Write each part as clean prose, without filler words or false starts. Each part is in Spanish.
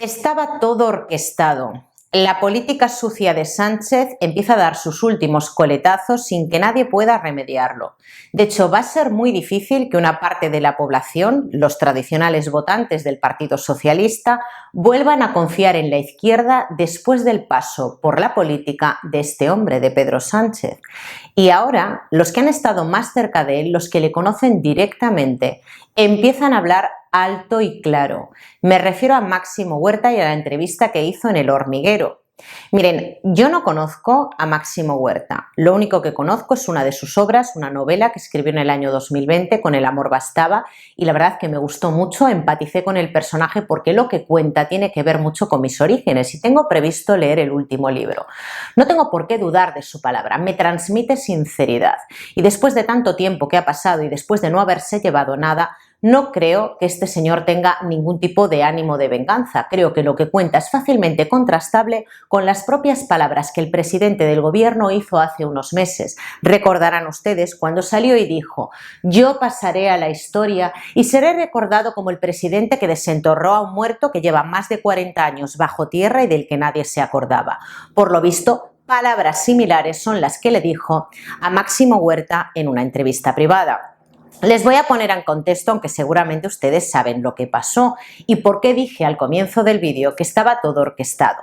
Estaba todo orquestado. La política sucia de Sánchez empieza a dar sus últimos coletazos sin que nadie pueda remediarlo. De hecho, va a ser muy difícil que una parte de la población, los tradicionales votantes del Partido Socialista, vuelvan a confiar en la izquierda después del paso por la política de este hombre, de Pedro Sánchez. Y ahora, los que han estado más cerca de él, los que le conocen directamente, empiezan a hablar alto y claro. Me refiero a Máximo Huerta y a la entrevista que hizo en El Hormiguero. Miren, yo no conozco a Máximo Huerta. Lo único que conozco es una de sus obras, una novela que escribió en el año 2020, Con el amor bastaba, y la verdad que me gustó mucho, empaticé con el personaje porque lo que cuenta tiene que ver mucho con mis orígenes y tengo previsto leer el último libro. No tengo por qué dudar de su palabra, me transmite sinceridad. Y después de tanto tiempo que ha pasado y después de no haberse llevado nada, no creo que este señor tenga ningún tipo de ánimo de venganza. Creo que lo que cuenta es fácilmente contrastable con las propias palabras que el presidente del gobierno hizo hace unos meses. Recordarán ustedes cuando salió y dijo: yo pasaré a la historia y seré recordado como el presidente que desenterró a un muerto que lleva más de 40 años bajo tierra y del que nadie se acordaba. Por lo visto, palabras similares son las que le dijo a Máximo Huerta en una entrevista privada. Les voy a poner en contexto, aunque seguramente ustedes saben lo que pasó y por qué dije al comienzo del vídeo que estaba todo orquestado.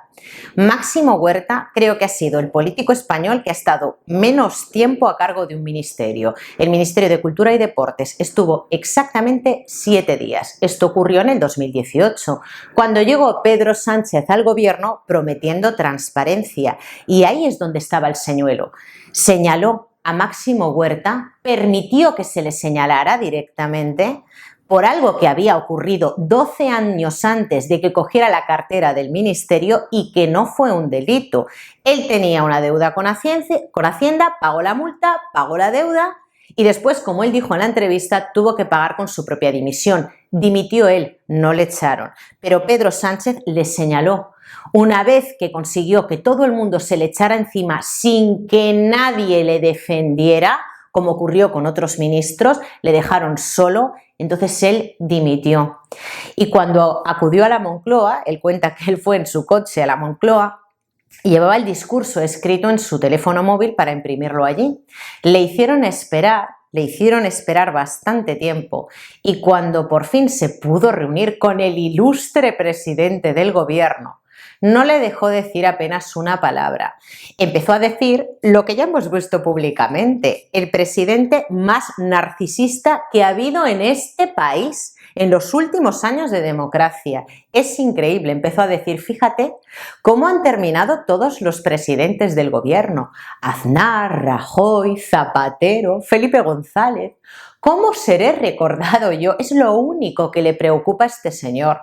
Máximo Huerta creo que ha sido el político español que ha estado menos tiempo a cargo de un ministerio. El Ministerio de Cultura y Deportes estuvo exactamente 7 días. Esto ocurrió en el 2018, cuando llegó Pedro Sánchez al gobierno prometiendo transparencia. Y ahí es donde estaba el señuelo. Señaló a Máximo Huerta, permitió que se le señalara directamente por algo que había ocurrido 12 años antes de que cogiera la cartera del ministerio y que no fue un delito. Él tenía una deuda con Hacienda, pagó la multa, pagó la deuda y después, como él dijo en la entrevista, tuvo que pagar con su propia dimisión. Dimitió él, no le echaron, pero Pedro Sánchez le señaló. Una vez que consiguió que todo el mundo se le echara encima sin que nadie le defendiera, como ocurrió con otros ministros, le dejaron solo, entonces él dimitió. Y cuando acudió a la Moncloa, él cuenta que él fue en su coche a la Moncloa y llevaba el discurso escrito en su teléfono móvil para imprimirlo allí. Le hicieron esperar bastante tiempo y cuando por fin se pudo reunir con el ilustre presidente del gobierno, no le dejó decir apenas una palabra. Empezó a decir lo que ya hemos visto públicamente: el presidente más narcisista que ha habido en este país en los últimos años de democracia. Es increíble. Empezó a decir: fíjate cómo han terminado todos los presidentes del gobierno. Aznar, Rajoy, Zapatero, Felipe González. ¿Cómo seré recordado yo? Es lo único que le preocupa a este señor.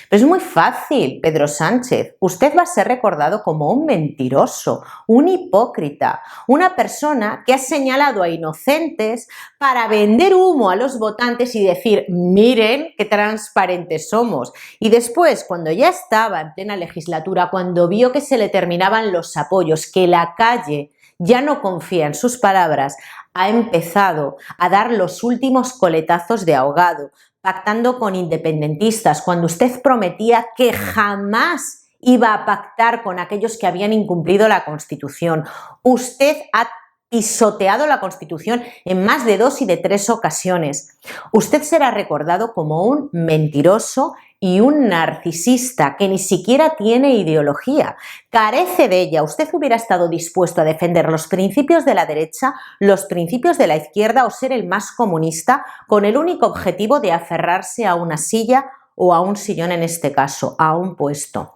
Pero es muy fácil, Pedro Sánchez. Usted va a ser recordado como un mentiroso, un hipócrita, una persona que ha señalado a inocentes para vender humo a los votantes y decir: miren qué transparentes somos. Y después, cuando ya estaba en plena legislatura, cuando vio que se le terminaban los apoyos, que la calle ya no confía en sus palabras, ha empezado a dar los últimos coletazos de ahogado, pactando con independentistas, cuando usted prometía que jamás iba a pactar con aquellos que habían incumplido la Constitución. Usted ha pisoteado la Constitución en más de 2 y de 3 ocasiones. Usted será recordado como un mentiroso y un narcisista que ni siquiera tiene ideología, carece de ella. Usted hubiera estado dispuesto a defender los principios de la derecha, los principios de la izquierda o ser el más comunista con el único objetivo de aferrarse a una silla o a un sillón, en este caso, a un puesto.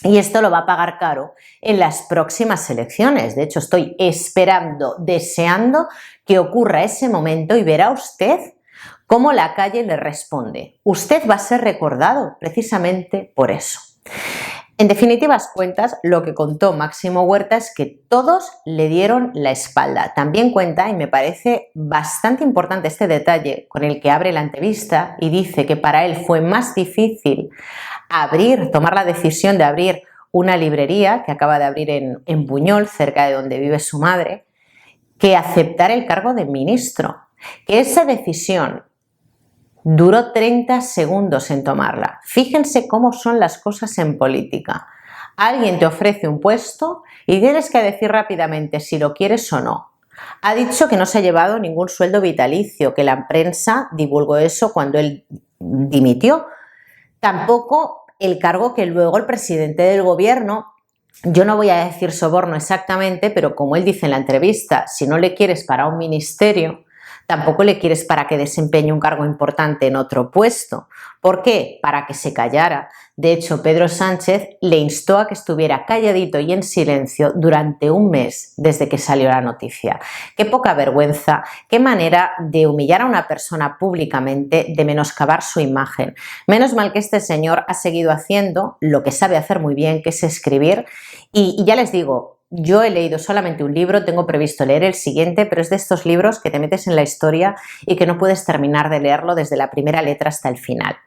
Y esto lo va a pagar caro en las próximas elecciones. De hecho, estoy esperando, deseando que ocurra ese momento y verá usted cómo la calle le responde. Usted va a ser recordado precisamente por eso. En definitivas cuentas, lo que contó Máximo Huerta es que todos le dieron la espalda. También cuenta, y me parece bastante importante este detalle con el que abre la entrevista, y dice que para él fue más difícil tomar la decisión de abrir una librería que acaba de abrir en Buñol, cerca de donde vive su madre, que aceptar el cargo de ministro. Que esa decisión Duró 30 segundos en tomarla. Fíjense cómo son las cosas en política. Alguien te ofrece un puesto y tienes que decir rápidamente si lo quieres o no. Ha dicho que no se ha llevado ningún sueldo vitalicio, que la prensa divulgó eso cuando él dimitió. Tampoco el cargo que luego el presidente del gobierno, yo no voy a decir soborno exactamente, pero como él dice en la entrevista, si no le quieres para un ministerio, tampoco le quieres para que desempeñe un cargo importante en otro puesto. ¿Por qué? Para que se callara. De hecho, Pedro Sánchez le instó a que estuviera calladito y en silencio durante un mes desde que salió la noticia. Qué poca vergüenza, qué manera de humillar a una persona públicamente, de menoscabar su imagen. Menos mal que este señor ha seguido haciendo lo que sabe hacer muy bien, que es escribir. Y ya les digo, yo he leído solamente un libro, tengo previsto leer el siguiente, pero es de estos libros que te metes en la historia y que no puedes terminar de leerlo desde la primera letra hasta el final.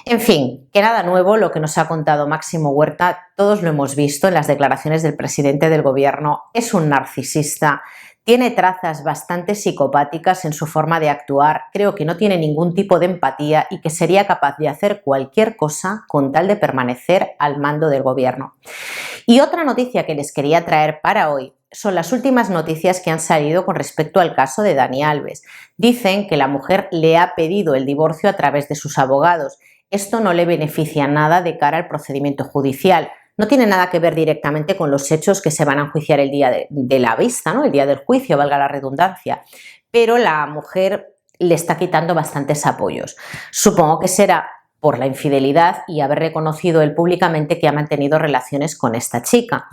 En fin, que nada nuevo lo que nos ha contado Máximo Huerta, todos lo hemos visto en las declaraciones del presidente del gobierno, es un narcisista, tiene trazas bastante psicopáticas en su forma de actuar, creo que no tiene ningún tipo de empatía y que sería capaz de hacer cualquier cosa con tal de permanecer al mando del gobierno. Y otra noticia que les quería traer para hoy son las últimas noticias que han salido con respecto al caso de Dani Alves. Dicen que la mujer le ha pedido el divorcio a través de sus abogados. Esto no le beneficia nada de cara al procedimiento judicial. No tiene nada que ver directamente con los hechos que se van a enjuiciar el día de la vista, ¿no? El día del juicio, valga la redundancia. Pero la mujer le está quitando bastantes apoyos. Supongo que será por la infidelidad y haber reconocido él públicamente que ha mantenido relaciones con esta chica.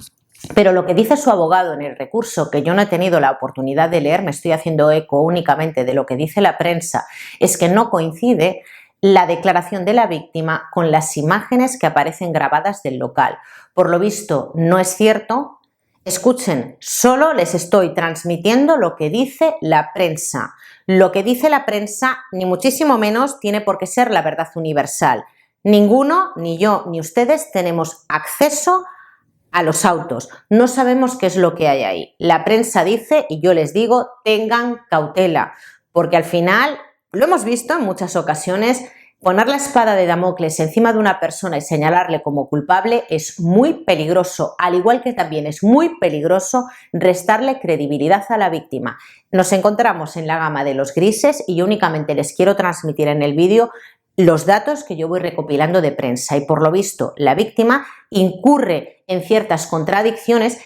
Pero lo que dice su abogado en el recurso, que yo no he tenido la oportunidad de leer, me estoy haciendo eco únicamente de lo que dice la prensa, es que no coincide la declaración de la víctima con las imágenes que aparecen grabadas del local. Por lo visto, no es cierto. Escuchen, solo les estoy transmitiendo lo que dice la prensa. Lo que dice la prensa, ni muchísimo menos, tiene por qué ser la verdad universal. Ninguno, ni yo, ni ustedes, tenemos acceso a los autos. No sabemos qué es lo que hay ahí. La prensa dice, y yo les digo, tengan cautela, porque al final, lo hemos visto en muchas ocasiones, poner la espada de Damocles encima de una persona y señalarle como culpable es muy peligroso, al igual que también es muy peligroso restarle credibilidad a la víctima. Nos encontramos en la gama de los grises y yo únicamente les quiero transmitir en el vídeo los datos que yo voy recopilando de prensa y por lo visto la víctima incurre en ciertas contradicciones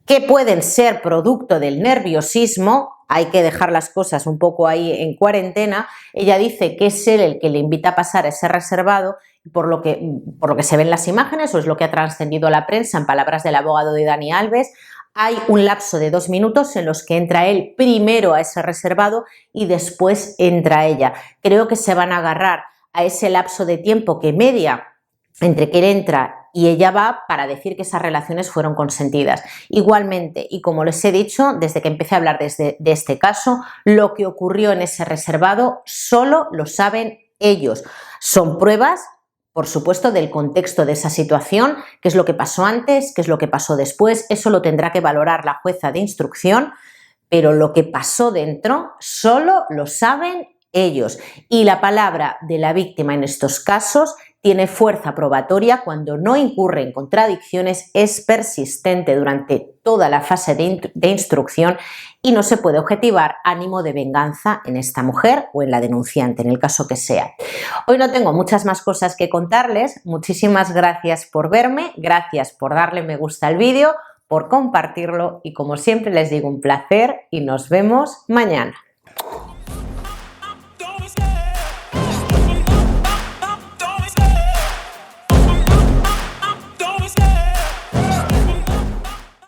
que pueden ser producto del nerviosismo. Hay que dejar las cosas un poco ahí en cuarentena. Ella dice que es él el que le invita a pasar a ese reservado, por lo que se ven las imágenes, o es lo que ha trascendido la prensa en palabras del abogado de Dani Alves. Hay un lapso de 2 minutos en los que entra él primero a ese reservado y después entra ella. Creo que se van a agarrar a ese lapso de tiempo que media entre que él entra y ella va para decir que esas relaciones fueron consentidas. Igualmente, y como les he dicho, desde que empecé a hablar de este caso, lo que ocurrió en ese reservado solo lo saben ellos. Son pruebas, por supuesto, del contexto de esa situación, qué es lo que pasó antes, qué es lo que pasó después, eso lo tendrá que valorar la jueza de instrucción, pero lo que pasó dentro solo lo saben ellos. Y la palabra de la víctima en estos casos tiene fuerza probatoria cuando no incurre en contradicciones, es persistente durante toda la fase de instrucción y no se puede objetivar ánimo de venganza en esta mujer o en la denunciante, en el caso que sea. Hoy no tengo muchas más cosas que contarles. Muchísimas gracias por verme, gracias por darle me gusta al vídeo, por compartirlo y como siempre les digo un placer y nos vemos mañana.